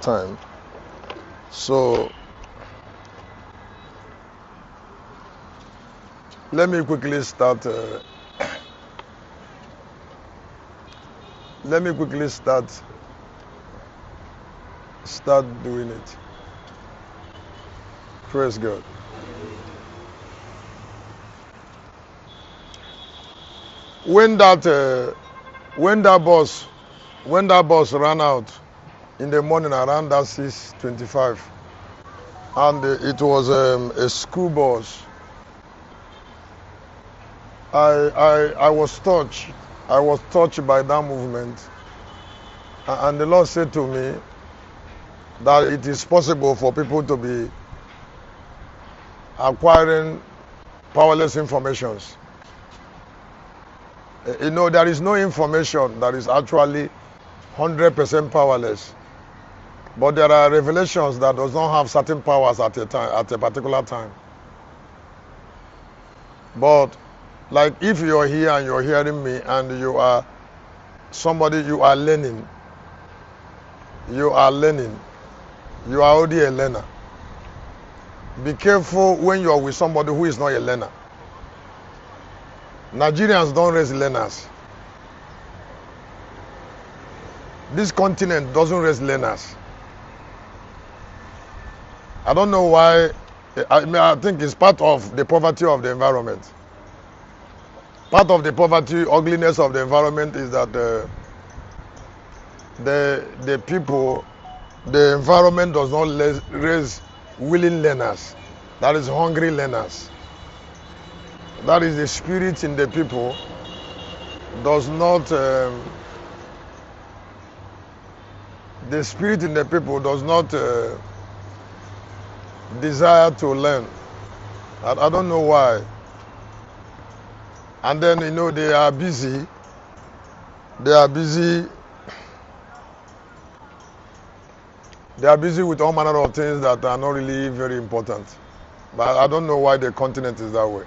time. So let me quickly start. Let me quickly start doing it. Praise God. When that bus ran out in the morning around that 6:25, and it was a school bus, I was touched. I was touched by that movement, and the Lord said to me that it is possible for people to be acquiring powerless informations. There is no information that is actually 100% powerless, but there are revelations that does not have certain powers at a particular time. But like if you're here and you're hearing me and you are somebody, you are learning. You are already a learner. Be careful when you are with somebody who is not a learner. Nigerians don't raise learners. This continent doesn't raise learners. I don't know why. I think it's part of the poverty of the environment. Part of the poverty, ugliness of the environment is that the people, the environment does not raise willing learners. That is hungry learners. That is the spirit in the people does not. The spirit in the people does not desire to learn. I don't know why. And then they are busy. They are busy with all manner of things that are not really very important. But I don't know why the continent is that way.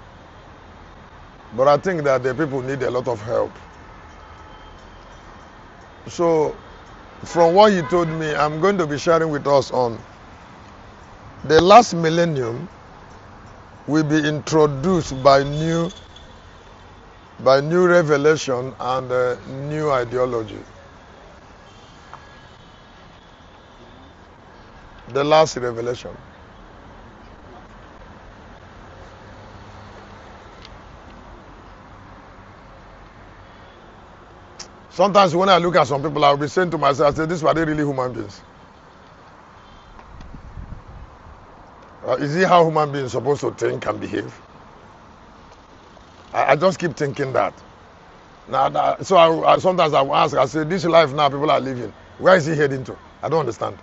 But I think that the people need a lot of help. So from what he told me, I'm going to be sharing with us on the last millennium will be introduced by new revelation and new ideology. The last revelation. Sometimes when I look at some people, I'll be saying to myself, I say, these were they really human beings? Is it how human beings are supposed to think and behave? I just keep thinking that. So sometimes I will ask, I say, this life now people are living, where is he heading to? I don't understand.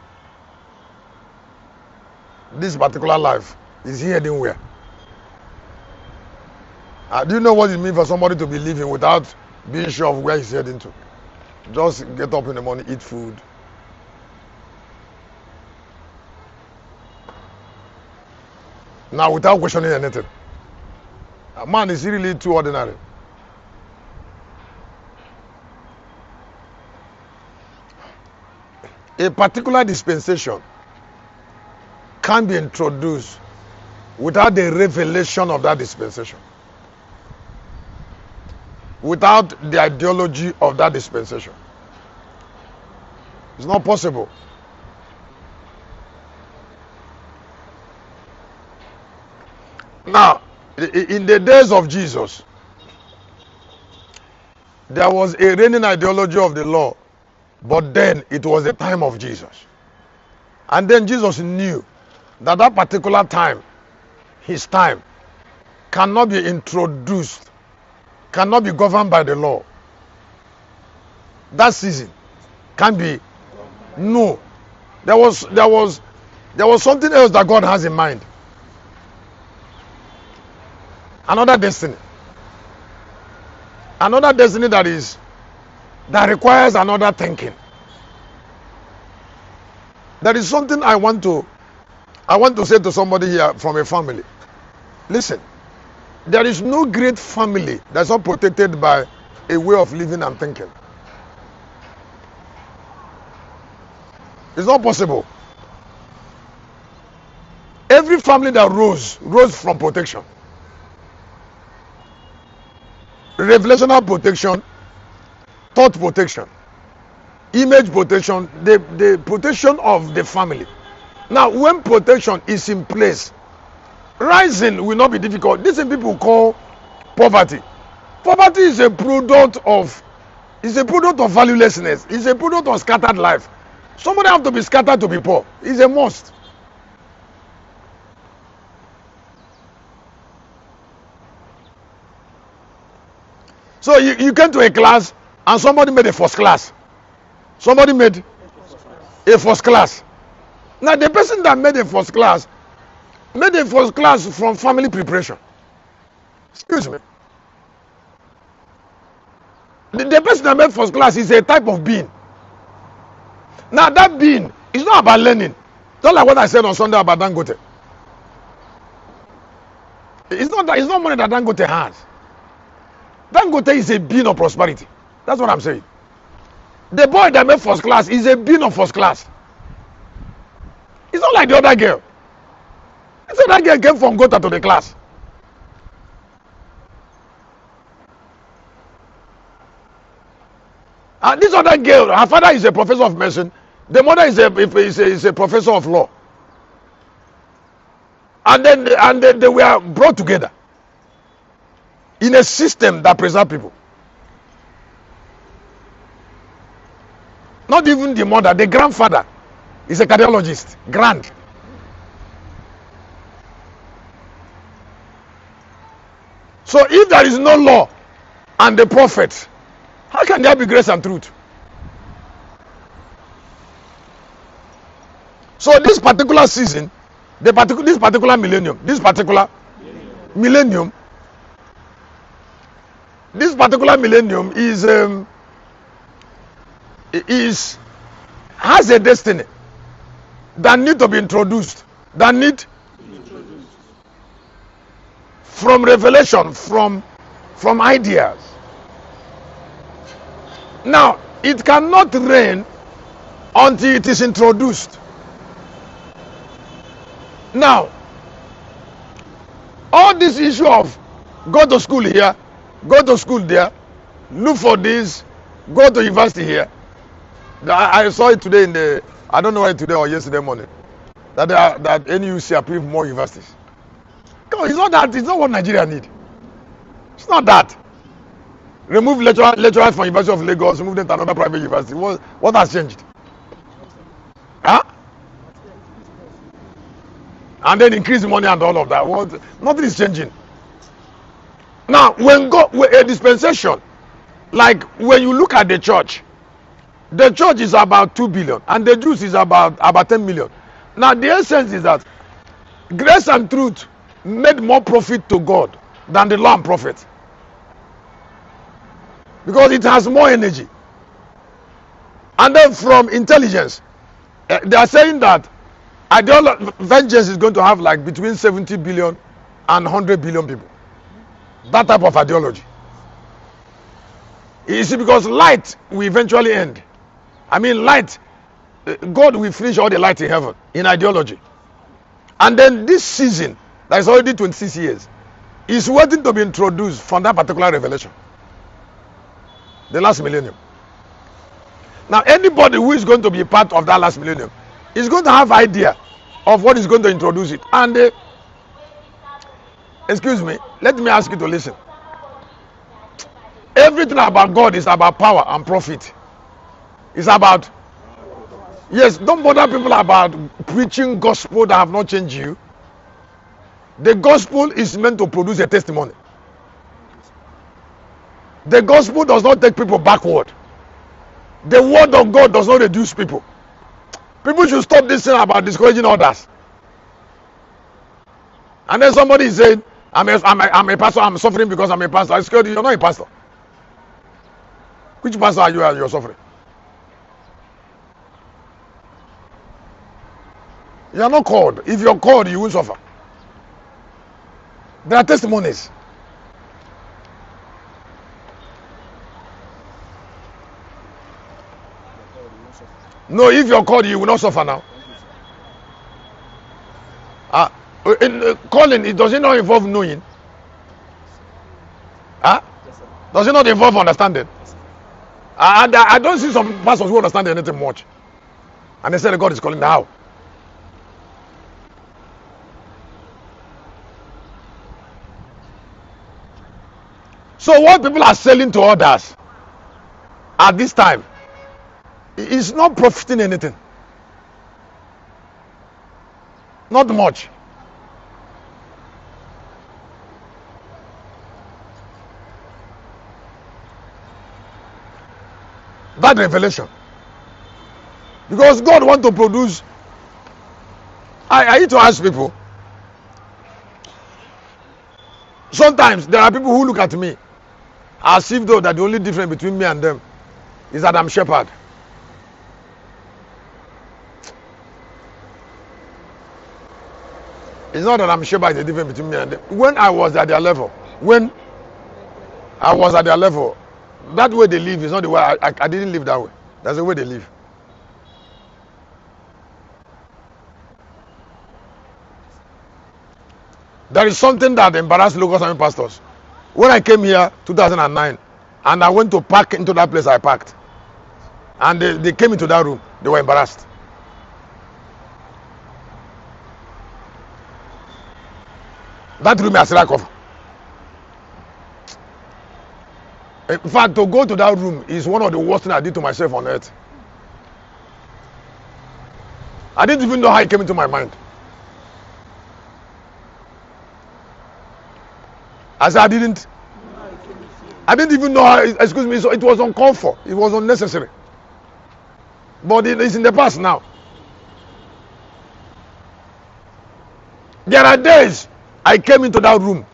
This particular life, is he heading where? Do you know what it means for somebody to be living without being sure of where he's heading to? Just get up in the morning, eat food. Now without questioning anything. A man is really too ordinary. A particular dispensation can be introduced without the revelation of that dispensation, without the ideology of that dispensation. It's not possible. Now, in the days of Jesus, there was a reigning ideology of the law, but then it was the time of Jesus. And then Jesus knew that that particular time, his time, cannot be introduced, cannot be governed by the law. That season can be. No. There was something else that God has in mind. Another destiny. Another destiny that requires another thinking. There is something I want to say to somebody here from a family. Listen, there is no great family that's not protected by a way of living and thinking. It's not possible. Every family that rose from protection. Revelational protection, thought protection, image protection, the protection of the family. Now, when protection is in place, rising will not be difficult. This is people call poverty. Poverty is a product of valuelessness. It's a product of scattered life. Somebody have to be scattered to be poor. It's a must. So you came to a class and somebody made a first class. Somebody made a first class. Now the person that made a first class from family preparation. Excuse me. The person that made first class is a type of being. Now that being is not about learning. Just like what I said on Sunday about Dangote. It's not money that Dangote has. Dangote is a being of prosperity. That's what I'm saying. The boy that made first class is a being of first class. It's not like the other girl. The other girl came from gutter to the class. And this other girl, her father is a professor of medicine. The mother is a professor of law. And then they were brought together in a system that preserves people. Not even the mother, the grandfather is a cardiologist. Grand. So if there is no law and the prophet, how can there be grace and truth? So this particular season, this particular millennium, this particular millennium has a destiny that need to be introduced, from revelation, from ideas. Now it cannot reign until it is introduced. Now all this issue of go to school here, go to school there, look for this, go to university here. I saw it today in the, I don't know why today or yesterday morning, that NUC approved more universities. No, it's not that. It's not what Nigeria need. It's not that. Remove lecturers from University of Lagos, move them to another private university. What has changed? Huh? And then increase the money and all of that. Nothing is changing. Now, when a dispensation, like when you look at the church is about 2 billion and the Jews is about 10 million. Now, the essence is that grace and truth made more profit to God than the law and prophet, because it has more energy. And then from intelligence, they are saying that vengeance is going to have like between 70 billion and 100 billion people. That type of ideology. You see, because light will eventually end. I mean, light, God will finish all the light in heaven in ideology. And then this season, that is already 26 years, is waiting to be introduced from that particular revelation. The last millennium. Now, anybody who is going to be part of that last millennium is going to have idea of what is going to introduce it. And excuse me, let me ask you to listen. Everything about God is about power and profit. It's about, yes, don't bother people about preaching gospel that have not changed you. The gospel is meant to produce a testimony. The gospel does not take people backward. The word of God does not reduce people. People should stop this thing about discouraging others. And then somebody is saying, I'm a pastor, I'm suffering because I'm a pastor. I'm scared. You're not a pastor. Which pastor are you and you're suffering? You are not called. If you're called, you will suffer. There are testimonies. No, if you're called, you will not suffer now. Calling, it does it not involve knowing? Does it not involve understanding? I don't see some pastors who understand anything much. And they say God is calling now. So what people are selling to others at this time is not profiting anything. Not much. That revelation. Because God wants to produce. I need to ask people. Sometimes there are people who look at me as if though that the only difference between me and them is that I'm shepherd. It's not that I'm shepherd, it's the difference between me and them. When I was at their level, that way they live is not the way I didn't live that way. That's the way they live. There is something that embarrassed local Sami pastors. When I came here 2009 and I went to park into that place I parked, and they came into that room, they were embarrassed. That room is lack of. In fact, to go to that room is one of the worst things I did to myself on earth. I didn't even know how it came into my mind. I said I didn't even know how, excuse me, so it was uncalled for. It was unnecessary. But it is in the past now. There are days I came into that room,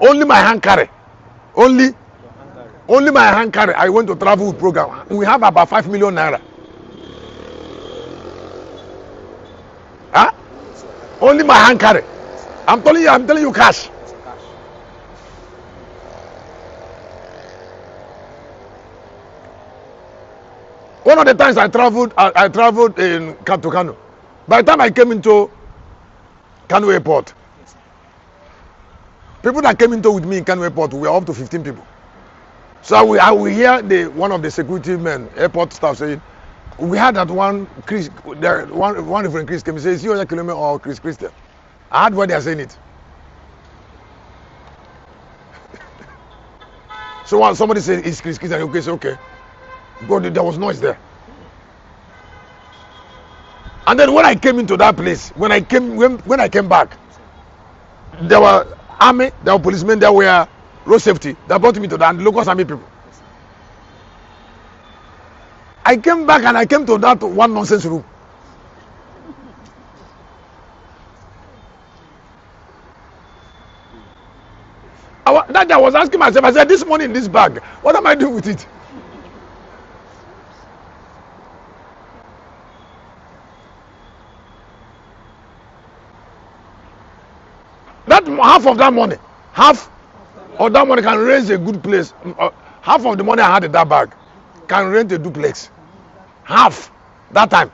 only my hand carry. Only my hand carry. I went to travel with program. We have about 5 million naira. Only my hand carry. I'm telling you cash. One of the times I traveled in Kano. By the time I came into Kano Airport, people that came into with me in Kano Airport, we were up to 15 people. So I will hear one of the security men, airport staff saying, we had that one Reverend Chris came and says, is he a kilometer or Chris Christian? I heard why they are saying it. So when somebody said, is Chris Christian? Okay, so okay. God, there was noise there. And then when I came into that place, when I came back, there were army, there were policemen, there were road safety that brought me to that, and local army people. I came back and I came to that one nonsense room. That day I was asking myself, I said, this money in this bag, what am I doing with it? That half of that money can raise a good place. Half of the money I had in that bag can rent a duplex. Half that time.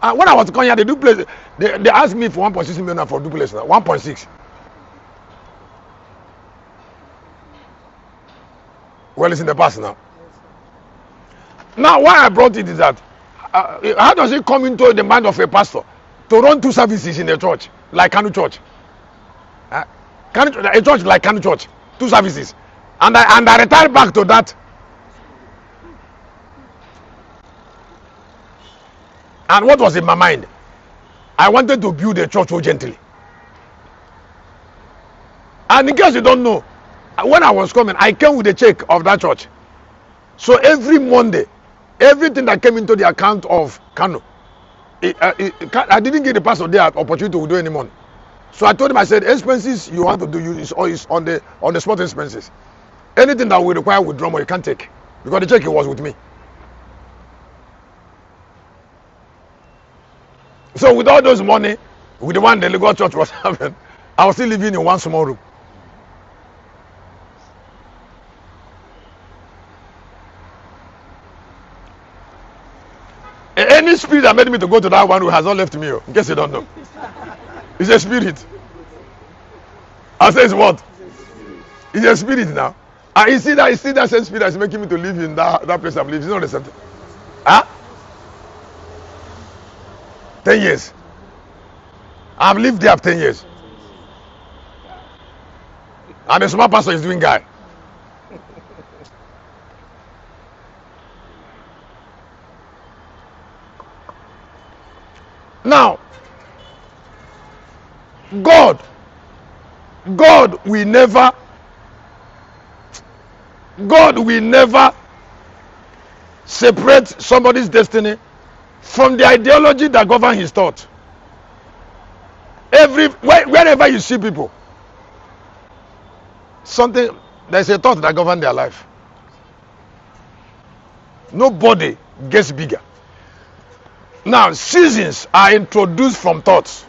When I was coming here, the duplex, they asked me for 1.6 million for duplex now. 1.6. Well, it's in the past now. Now, why I brought it is that how does it come into the mind of a pastor to run 2 services in a church like Kanu Church? A church like Kanu Church, 2 services, and I retired back to that. And what was in my mind? I wanted to build a church urgently. And in case you don't know, when I was coming, I came with a check of that church. So every Monday, everything that came into the account of Kano, I didn't give the pastor the opportunity to do any money. So I told him, I said, expenses you want to do is on the spot expenses. Anything that will require withdrawal, you can't take, because the check was with me. So with all those money, with the one the legal church was having, I was still living in one small room. spirit that made me to go to that one who has not left me. In case you don't know, it's a spirit. I say it's what? It's a spirit now. And you see that same spirit that's making me to live in that place I'm living. It's not the same thing. Huh? 10 years. I've lived there for 10 years. And the small pastor is doing guy. Now, God will never separate somebody's destiny from the ideology that governs his thought. Wherever you see people, there's a thought that governs their life. Nobody gets bigger. Now, seasons are introduced from thoughts,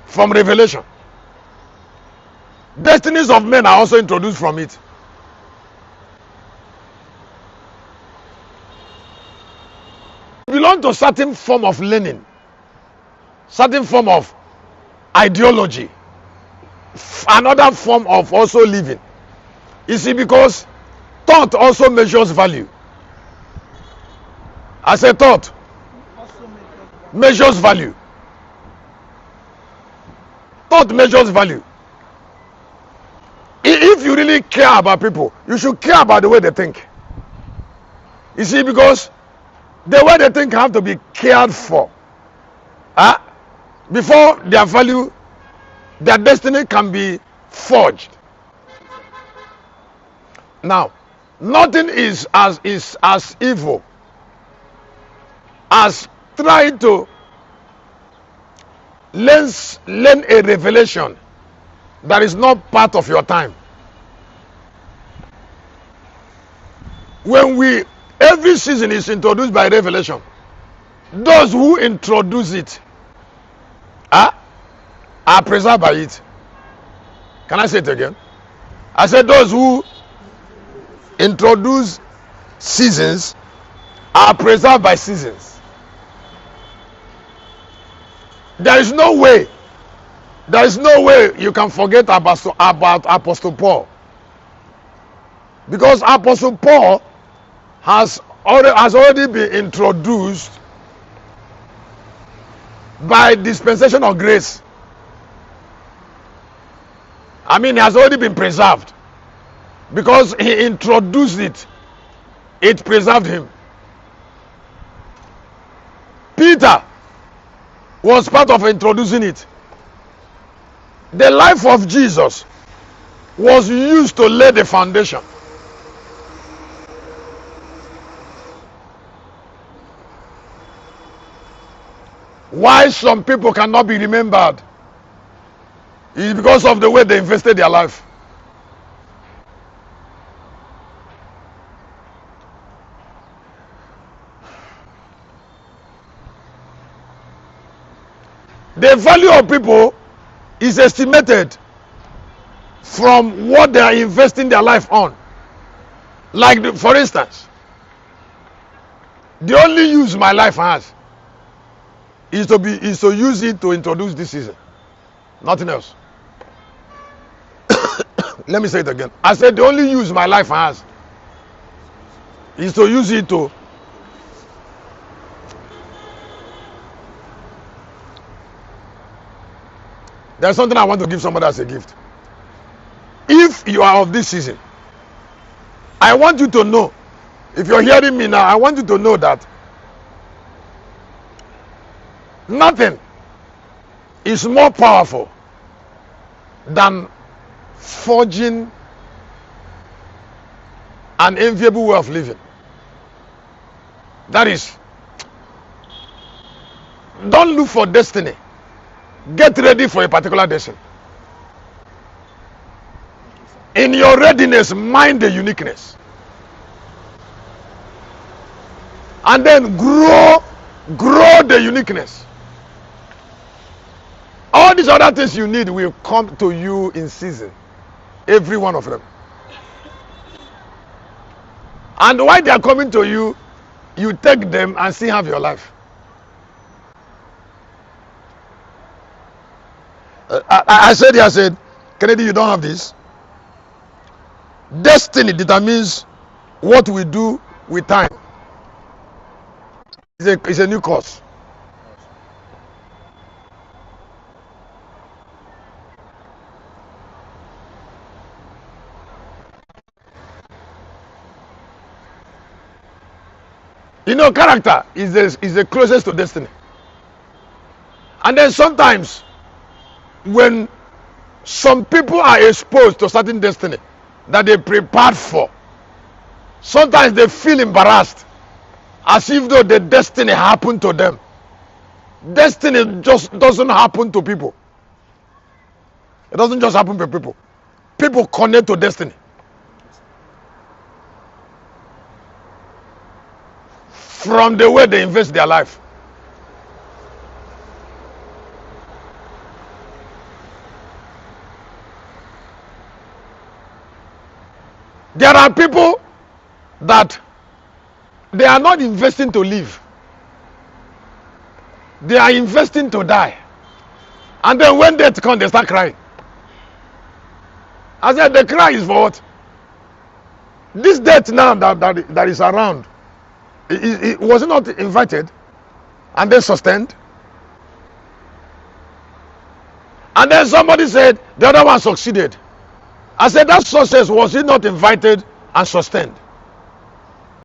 from revelation. Destinies of men are also introduced from it. Belong to certain form of learning, certain form of ideology, another form of also living. You see, because thought also measures value. As a thought measures value. Thought measures value. If you really care about people, you should care about the way they think. You see, because the way they think have to be cared for. Before their value, their destiny can be forged. Now, nothing is as evil as trying to learn a revelation that is not part of your time. Every season is introduced by revelation. Those who introduce it are preserved by it. Can I say it again? I said those who introduce seasons are preserved by seasons. There is no way you can forget about Apostle Paul, because Apostle Paul has already been introduced by dispensation of grace. I mean, he has already been preserved because he introduced it. It preserved him. Peter was part of introducing it. The life of Jesus was used to lay the foundation. Why some people cannot be remembered is because of the way they invested their life. The value of people is estimated from what they are investing their life on. Like, for instance, the only use my life has is to use it to introduce this season. Nothing else. Let me say it again. I said the only use my life has is to use it to there's something I want to give somebody as a gift. If you are of this season, I want you to know, if you're hearing me now, I want you to know that nothing is more powerful than forging an enviable way of living. That is, don't look for destiny. Get ready for a particular destiny. In your readiness, mind the uniqueness. And then grow the uniqueness. All these other things you need will come to you in season. Every one of them. And why they are coming to you you take them and still have your life. I said, Kennedy, you don't have this. Destiny determines what we do with time. It's a new course. You know, character is the closest to destiny. And then sometimes, when some people are exposed to certain destiny that they prepared for, sometimes they feel embarrassed, as if though the destiny happened to them. Destiny just doesn't happen to people. It doesn't just happen to people. People connect to destiny. From the way they invest their life. There are people that they are not investing to live. They are investing to die. And then when death comes, they start crying. I said, the cry is for what? This death now that is around, it was it not invited and then sustained? And then somebody said the other one succeeded. I said, that success, was it not invited and sustained?